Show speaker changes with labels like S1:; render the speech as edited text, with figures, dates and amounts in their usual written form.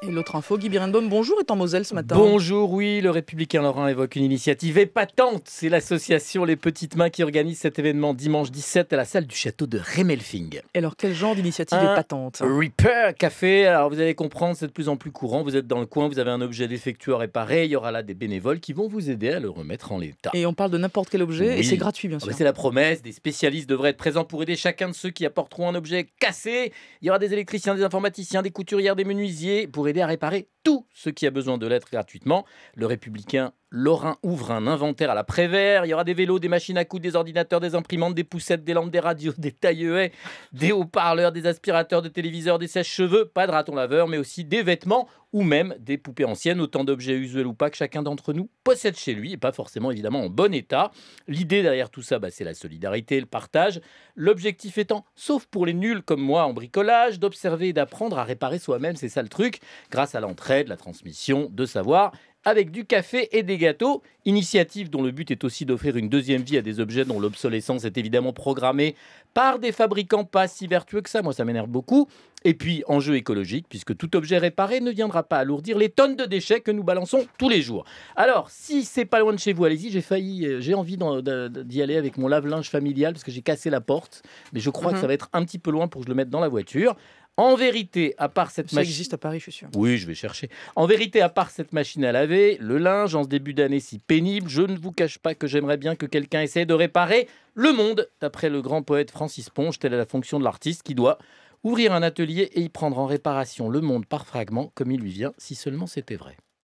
S1: Et l'autre info, Guy Birenbaum, bonjour, est en Moselle ce matin.
S2: Bonjour, oui, le Républicain Lorrain évoque une initiative épatante. C'est l'association Les Petites Mains qui organise cet événement dimanche 17 à la salle du château de Remelfing.
S1: Et alors, quel genre d'initiative épatante?
S2: Repair Café, alors vous allez comprendre, c'est de plus en plus courant. Vous êtes dans le coin, vous avez un objet défectueux à réparer. Il y aura là des bénévoles qui vont vous aider à le remettre en l'état.
S1: Et on parle de n'importe quel objet,
S2: Oui.
S1: et c'est gratuit, bien sûr.
S2: C'est la promesse, des spécialistes devraient être présents pour aider chacun de ceux qui apporteront un objet cassé. Il y aura des électriciens, des informaticiens, des couturières, des menuisiers pour aider à réparer tout ce qui a besoin de l'être gratuitement. Le Républicain Lorrain ouvre un inventaire à la Prévert. Il y aura des vélos, des machines à coudre, des ordinateurs, des imprimantes, des poussettes, des lampes, des radios, des taille-haies, des haut-parleurs, des aspirateurs, des téléviseurs, des sèche-cheveux, pas de raton laveur, mais aussi des vêtements ou même des poupées anciennes, autant d'objets usuels ou pas que chacun d'entre nous possède chez lui et pas forcément évidemment en bon état. L'idée derrière tout ça, c'est la solidarité, le partage. L'objectif étant, sauf pour les nuls comme moi en bricolage, d'observer et d'apprendre à réparer soi-même, c'est ça le truc, grâce à l'entraide, la transmission de savoir, avec du café et des gâteaux. Initiative dont le but est aussi d'offrir une deuxième vie à des objets dont l'obsolescence est évidemment programmée par des fabricants pas si vertueux que ça. Moi, ça m'énerve beaucoup. Et puis, enjeu écologique, puisque tout objet réparé ne viendra pas alourdir les tonnes de déchets que nous balançons tous les jours. Alors, si c'est pas loin de chez vous, allez-y. J'ai envie d'y aller avec mon lave-linge familial, parce que j'ai cassé la porte. Mais je crois que ça va être un petit peu loin pour que je le mette dans la voiture. En vérité, à part cette
S1: Ça
S2: machine...
S1: existe à Paris, je suis sûr.
S2: Oui, je vais chercher. En vérité, à part cette machine à laver, le linge en ce début d'année si pénible, je ne vous cache pas que j'aimerais bien que quelqu'un essaie de réparer le monde. D'après le grand poète Francis Ponge, telle est la fonction de l'artiste qui doit ouvrir un atelier et y prendre en réparation le monde par fragments, comme il lui vient, si seulement c'était vrai.